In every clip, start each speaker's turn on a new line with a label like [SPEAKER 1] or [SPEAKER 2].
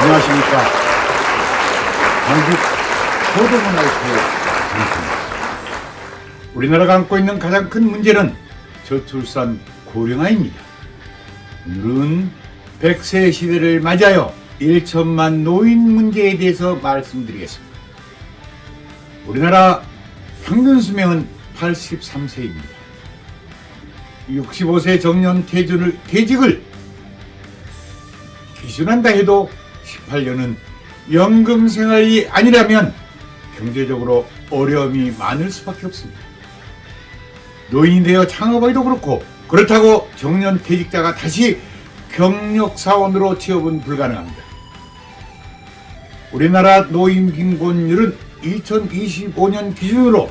[SPEAKER 1] 안녕하십니까. 한국 포도문화협회 장입니다. 우리나라가 안고 있는 가장 큰 문제는 저출산 고령화입니다. 오늘은 100세 시대를 맞이하여 1천만 노인 문제에 대해서 말씀드리겠습니다. 우리나라 평균 수명은 83세입니다. 65세 정년 퇴직을 기준한다 해도 18년은 연금 생활이 아니라면 경제적으로 어려움이 많을 수밖에 없습니다. 노인이 되어 창업하기도 그렇고, 그렇다고 정년 퇴직자가 다시 경력사원으로 취업은 불가능합니다. 우리나라 노인 빈곤율은 2025년 기준으로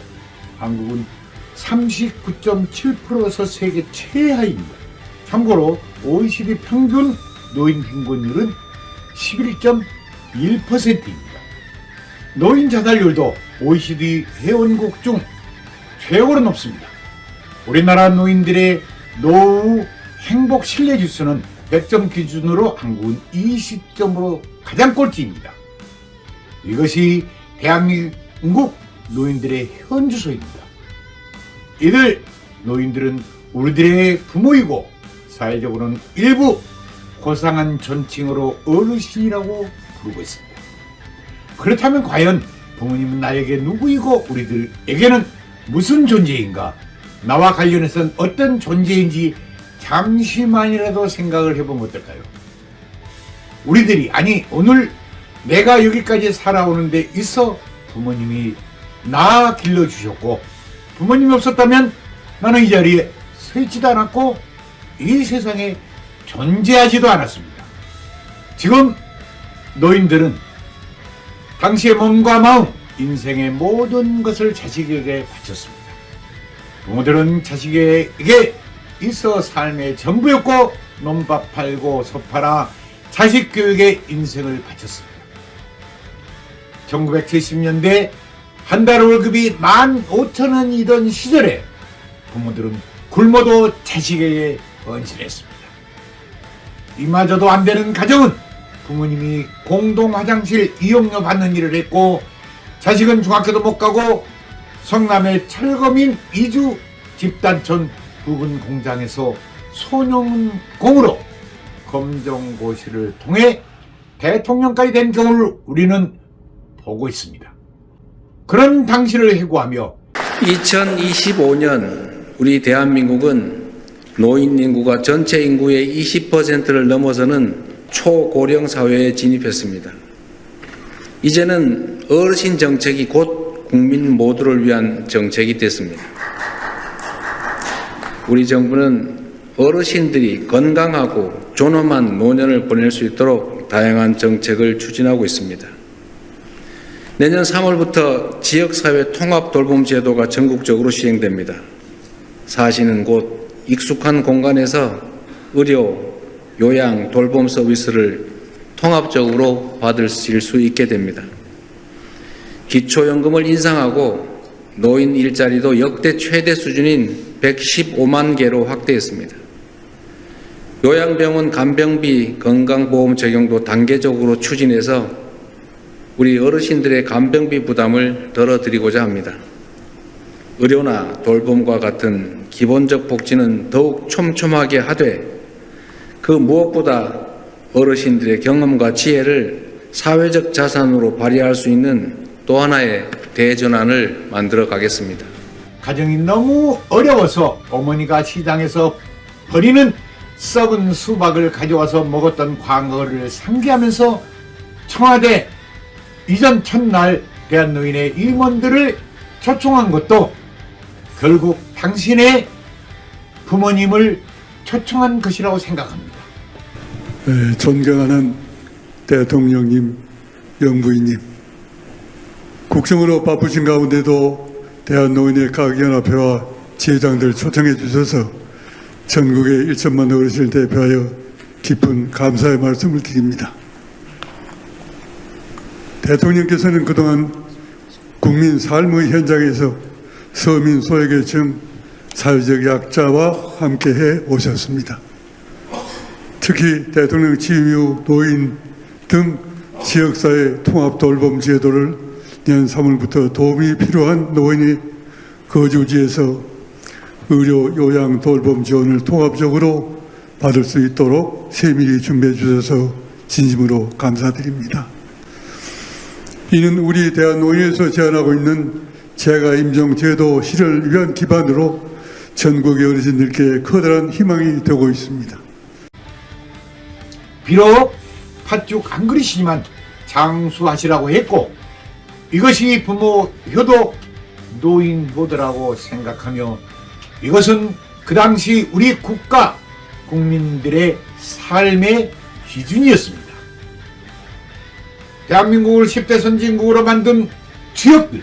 [SPEAKER 1] 한국은 39.7%에서 세계 최하입니다. 참고로 OECD 평균 노인 빈곤율은 11.1%입니다. 노인 자살률도 OECD 회원국 중 최고로 높습니다. 우리나라 노인들의 노후 행복 신뢰 지수는 100점 기준으로 한국은 20점으로 가장 꼴찌입니다. 이것이 대한민국 노인들의 현주소입니다. 이들 노인들은 우리들의 부모이고 사회적으로는 일부 고상한 존칭으로 어르신이라고 부르고 있습니다. 그렇다면 과연 부모님은 나에게 누구이고 우리들에게는 무슨 존재인가? 나와 관련해서는 어떤 존재인지 잠시만이라도 생각을 해보면 어떨까요? 우리들이, 아니 오늘 내가 여기까지 살아오는 데 있어 부모님이 나 길러주셨고, 부모님이 없었다면 나는 이 자리에 서 있지도 않았고 이 세상에 존재하지도 않았습니다. 지금 노인들은 당시의 몸과 마음, 인생의 모든 것을 자식에게 바쳤습니다. 부모들은 자식에게 있어 삶의 전부였고, 논밭 팔고 소 팔아 자식 교육에 인생을 바쳤습니다. 1970년대 한 달 월급이 15,000원이던 시절에 부모들은 굶어도 자식에게 헌신했습니다. 이마저도 안 되는 가정은 부모님이 공동 화장실 이용료 받는 일을 했고, 자식은 중학교도 못 가고 성남의 철거민 이주 집단촌 부근 공장에서 소년공으로 검정고시를 통해 대통령까지 된 경우를 우리는 보고 있습니다. 그런 당시를 해고하며
[SPEAKER 2] 2025년 우리 대한민국은 노인 인구가 전체 인구의 20%를 넘어서는 초고령 사회에 진입했습니다. 이제는 어르신 정책이 곧 국민 모두를 위한 정책이 됐습니다. 우리 정부는 어르신들이 건강하고 존엄한 노년을 보낼 수 있도록 다양한 정책을 추진하고 있습니다. 내년 3월부터 지역사회 통합 돌봄 제도가 전국적으로 시행됩니다. 사시는 곳 익숙한 공간에서 의료, 요양, 돌봄 서비스를 통합적으로 받으실 수 있게 됩니다. 기초연금을 인상하고 노인 일자리도 역대 최대 수준인 115만 개로 확대했습니다. 요양병원 간병비 건강보험 적용도 단계적으로 추진해서 우리 어르신들의 간병비 부담을 덜어드리고자 합니다. 의료나 돌봄과 같은 기본적 복지는 더욱 촘촘하게 하되, 그 무엇보다 어르신들의 경험과 지혜를 사회적 자산으로 발휘할 수 있는 또 하나의 대전환을 만들어 가겠습니다.
[SPEAKER 1] 가정이 너무 어려워서 어머니가 시장에서 버리는 썩은 수박을 가져와서 먹었던 과거를 상기하면서 청와대 이전 첫날 대한노인의 임원들을 초청한 것도 결국 당신의 부모님을 초청한 것이라고 생각합니다.
[SPEAKER 3] 존경하는 대통령님, 영부인님, 국정으로 바쁘신 가운데도 대한노인의 각 연합회와 지회장들 초청해 주셔서 전국의 1천만 어르신을 대표하여 깊은 감사의 말씀을 드립니다. 대통령께서는 그동안 국민 삶의 현장에서 서민 소외계층, 사회적 약자와 함께해 오셨습니다. 특히 대통령 취임 이후 노인 등 지역사회 통합 돌봄 제도를 내년 3월부터 도움이 필요한 노인이 거주지에서 의료 요양 돌봄 지원을 통합적으로 받을 수 있도록 세밀히 준비해 주셔서 진심으로 감사드립니다. 이는 우리 대한노인에서 제안하고 있는 재가임종제도 실현을 위한 기반으로 전국의 어르신들께 커다란 희망이 되고 있습니다.
[SPEAKER 1] 비록 팥죽 한 그릇이지만 장수하시라고 했고, 이것이 부모 효도, 노인 효도라고 생각하며, 이것은 그 당시 우리 국가 국민들의 삶의 기준이었습니다. 대한민국을 10대 선진국으로 만든 주역들,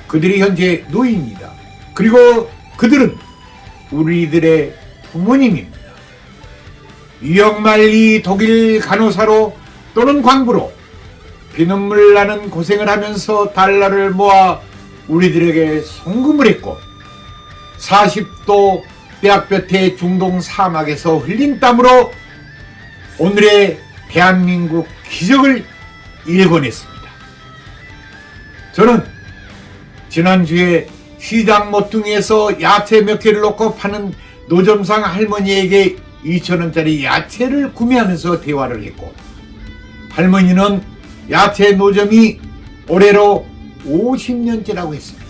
[SPEAKER 1] 그들이 현재 노인입니다. 그리고 그들은 우리들의 부모님입니다. 유역말리 독일 간호사로 또는 광부로 피눈물 나는 고생을 하면서 달러를 모아 우리들에게 송금을 했고, 40도 뼈뼈태 중동 사막에서 흘린 땀으로 오늘의 대한민국 기적을 일궈냈습니다. 저는 지난주에 시장 모퉁이에서 야채 몇 개를 놓고 파는 노점상 할머니에게 2,000원짜리 야채를 구매하면서 대화를 했고, 할머니는 야채 노점이 올해로 50년째라고 했습니다.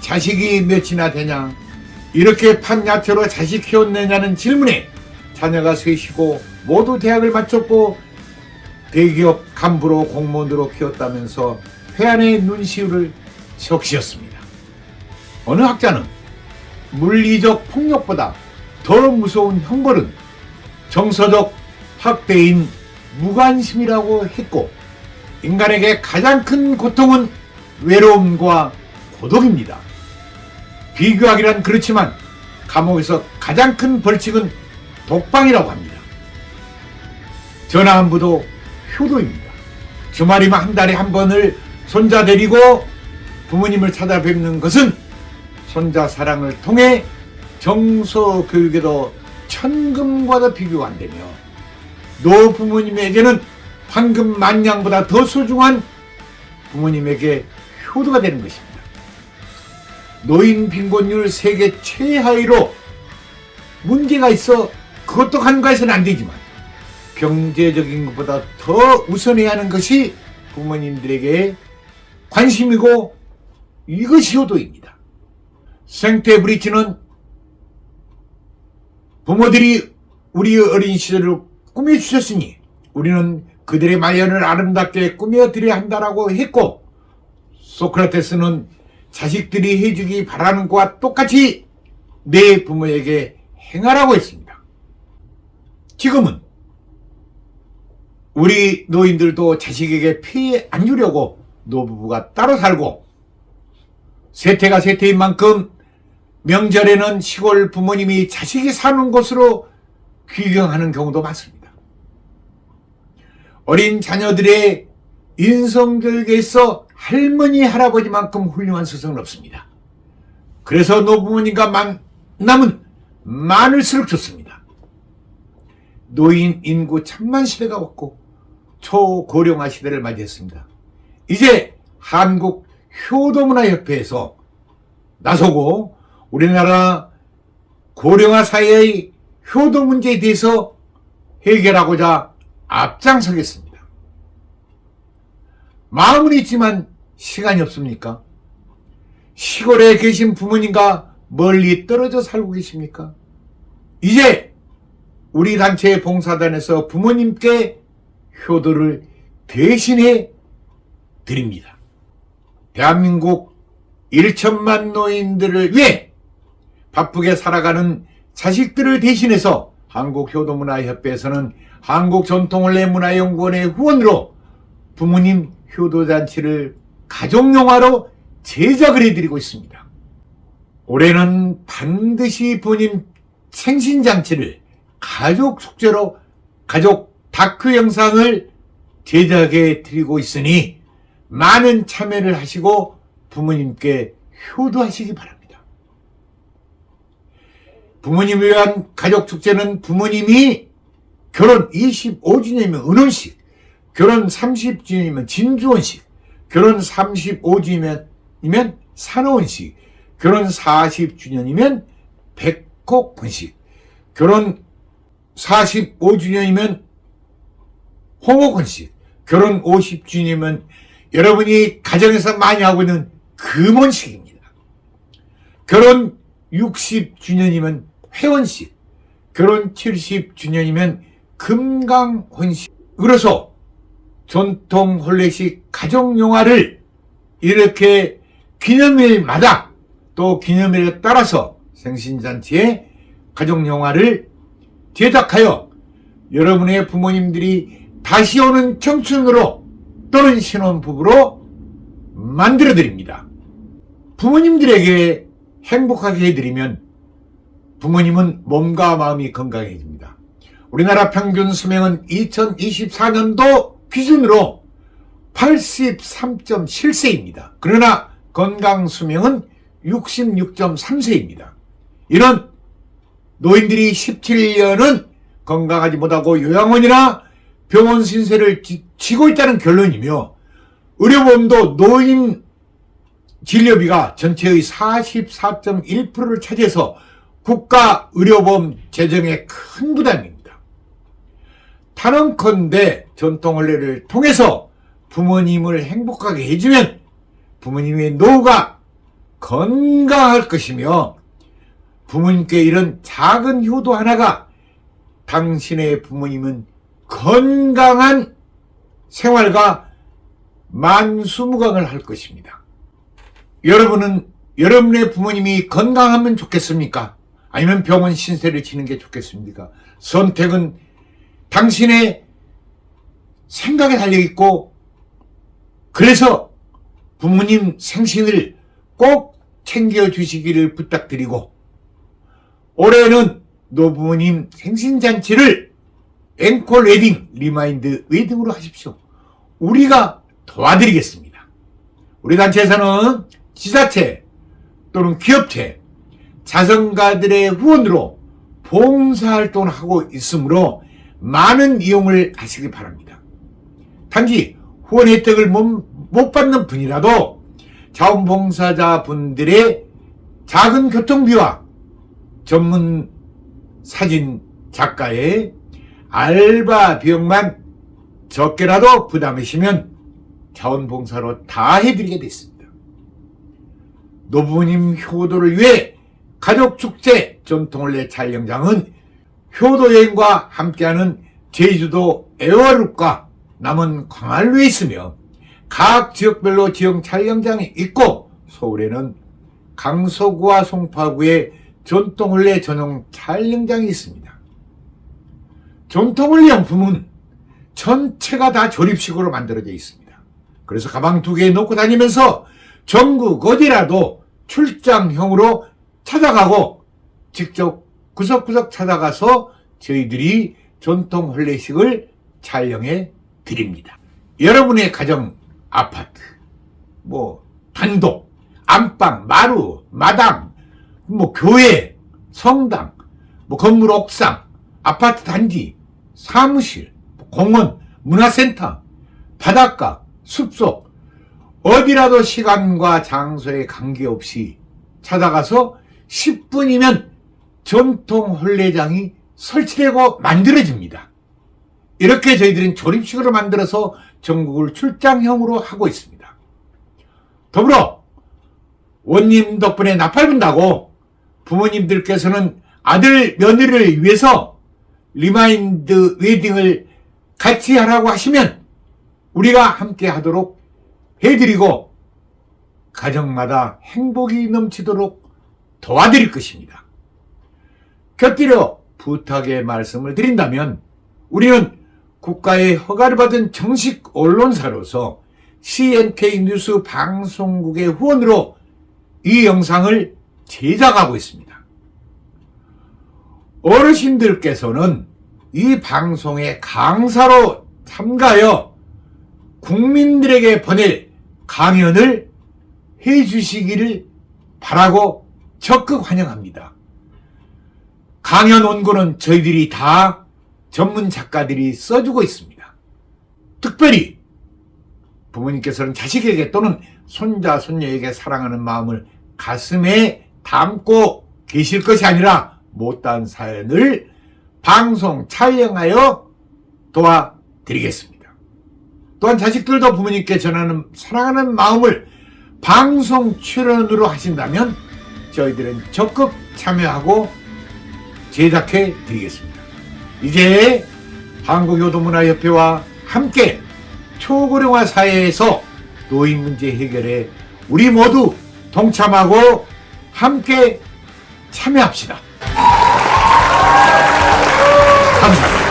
[SPEAKER 1] 자식이 몇이나 되냐, 이렇게 판 야채로 자식 키웠느냐는 질문에 자녀가 셋이고 모두 대학을 마쳤고 대기업 간부로 공무원으로 키웠다면서 회한의 눈시울을 적시었습니다. 어느 학자는 물리적 폭력보다 더 무서운 형벌은 정서적 학대인 무관심이라고 했고, 인간에게 가장 큰 고통은 외로움과 고독입니다. 비교하기란 그렇지만 감옥에서 가장 큰 벌칙은 독방이라고 합니다. 전화안부도 효도입니다. 주말이면 한 달에 한 번을 손자 데리고 부모님을 찾아뵙는 것은 손자 사랑을 통해 정서 교육에도 천금과도 비교가 안 되며, 노부모님에게는 황금 만냥보다 더 소중한 부모님에게 효도가 되는 것입니다. 노인 빈곤율 세계 최하위로 문제가 있어 그것도 간과해서는 안 되지만, 경제적인 것보다 더 우선해야 하는 것이 부모님들에게 관심이고, 이것이 효도입니다. 생태 브릿지는 부모들이 우리 어린 시절을 꾸며주셨으니 우리는 그들의 마련을 아름답게 꾸며드려야 한다라고 했고, 소크라테스는 자식들이 해주기 바라는 것과 똑같이 내 부모에게 행하라고 했습니다. 지금은 우리 노인들도 자식에게 피해 안 주려고 노부부가 따로 살고, 세태가 세태인 만큼 명절에는 시골 부모님이 자식이 사는 곳으로 귀경하는 경우도 많습니다. 어린 자녀들의 인성교육에 있어 할머니, 할아버지만큼 훌륭한 스승은 없습니다. 그래서 노부모님과 만남은 많을수록 좋습니다. 노인 인구 천만 시대가 왔고 초고령화 시대를 맞이했습니다. 이제 한국 효도문화협회에서 나서고 우리나라 고령화 사회의 효도 문제에 대해서 해결하고자 앞장서겠습니다. 마음은 있지만 시간이 없습니까? 시골에 계신 부모님과 멀리 떨어져 살고 계십니까? 이제 우리 단체의 봉사단에서 부모님께 효도를 대신해 드립니다. 대한민국 1천만 노인들을 위해 바쁘게 살아가는 자식들을 대신해서 한국효도문화협회에서는 한국전통원래문화연구원의 후원으로 부모님 효도잔치를 가족영화로 제작을 해드리고 있습니다. 올해는 반드시 부모님 생신잔치를 가족 축제로 가족 다큐 영상을 제작해 드리고 있으니 많은 참여를 하시고 부모님께 효도하시기 바랍니다. 부모님을 위한 가족 축제는 부모님이 결혼 25주년이면 은혼식, 결혼 30주년이면 진주혼식, 결혼 35주년이면 산호혼식, 결혼 40주년이면 백곡혼식, 결혼 45주년이면 홍옥혼식, 결혼 50주년이면 여러분이 가정에서 많이 하고 있는 금혼식입니다. 결혼 60주년이면 회혼식, 결혼 70주년이면 금강혼식. 그래서 전통 혼례식 가족영화를 이렇게 기념일마다 또 기념일에 따라서 생신잔치에 가족영화를 제작하여 여러분의 부모님들이 다시 오는 청춘으로 또는 신혼부부로 만들어드립니다. 부모님들에게 행복하게 해드리면 부모님은 몸과 마음이 건강해집니다. 우리나라 평균 수명은 2024년도 기준으로 83.7세입니다. 그러나 건강 수명은 66.3세입니다. 이런 노인들이 17년은 건강하지 못하고 요양원이나 병원 신세를 지고 있다는 결론이며, 의료보험도 노인 진료비가 전체의 44.1%를 차지해서 국가 의료보험 재정에 큰 부담입니다. 단언컨대 전통 혼례를 통해서 부모님을 행복하게 해주면 부모님의 노후가 건강할 것이며, 부모님께 이런 작은 효도 하나가 당신의 부모님은 건강한 생활과 만수무강을 할 것입니다. 여러분은 여러분의 부모님이 건강하면 좋겠습니까? 아니면 병원 신세를 지는 게 좋겠습니까? 선택은 당신의 생각에 달려있고, 그래서 부모님 생신을 꼭 챙겨주시기를 부탁드리고, 올해는 노부모님 생신잔치를 앵콜 웨딩, 리마인드 웨딩으로 하십시오. 우리가 도와드리겠습니다. 우리 단체에서는 지자체 또는 기업체, 자선가들의 후원으로 봉사활동을 하고 있으므로 많은 이용을 하시기 바랍니다. 단지 후원 혜택을 못 받는 분이라도 자원봉사자 분들의 작은 교통비와 전문 사진 작가의 알바 비용만 적게라도 부담하시면 자원봉사로 다 해드리게 됐습니다. 노부모님 효도를 위해 가족축제 전통혼례 촬영장은 효도여행과 함께하는 제주도 애월읍과 남원 광안루에 있으며, 각 지역별로 지역 촬영장이 있고, 서울에는 강서구와 송파구에 전통혼례 전용 촬영장이 있습니다. 전통혼례 용품은 전체가 다 조립식으로 만들어져 있습니다. 그래서 가방 2개 놓고 다니면서 전국 어디라도 출장형으로 찾아가고 직접 구석구석 찾아가서 저희들이 전통혼례식을 촬영해 드립니다. 여러분의 가정 아파트, 단독, 안방, 마루, 마당, 교회, 성당, 건물 옥상, 아파트 단지, 사무실, 공원, 문화센터, 바닷가, 숲속, 어디라도 시간과 장소에 관계없이 찾아가서 10분이면 전통 혼례장이 설치되고 만들어집니다. 이렇게 저희들은 조립식으로 만들어서 전국을 출장형으로 하고 있습니다. 더불어 원님 덕분에 나팔분다고 부모님들께서는 아들, 며느리를 위해서 리마인드 웨딩을 같이 하라고 하시면 우리가 함께 하도록 해드리고 가정마다 행복이 넘치도록 도와드릴 것입니다. 곁들여 부탁의 말씀을 드린다면, 우리는 국가의 허가를 받은 정식 언론사로서 CNK 뉴스 방송국의 후원으로 이 영상을 제작하고 있습니다. 어르신들께서는 이 방송에 강사로 참가하여 국민들에게 보낼 강연을 해주시기를 바라고 적극 환영합니다. 강연 원고는 저희들이 다 전문 작가들이 써주고 있습니다. 특별히 특별히 부모님께서는 자식에게 또는 손자, 손녀에게 사랑하는 마음을 가슴에 담고 계실 것이 아니라 못다한 사연을 방송 촬영하여 도와드리겠습니다. 또한 자식들도 부모님께 전하는 사랑하는 마음을 방송 출연으로 하신다면 저희들은 적극 참여하고 제작해 드리겠습니다. 이제 한국효도문화협회와 함께 초고령화 사회에서 노인 문제 해결에 우리 모두 동참하고 함께 참여합시다. 감사합니다.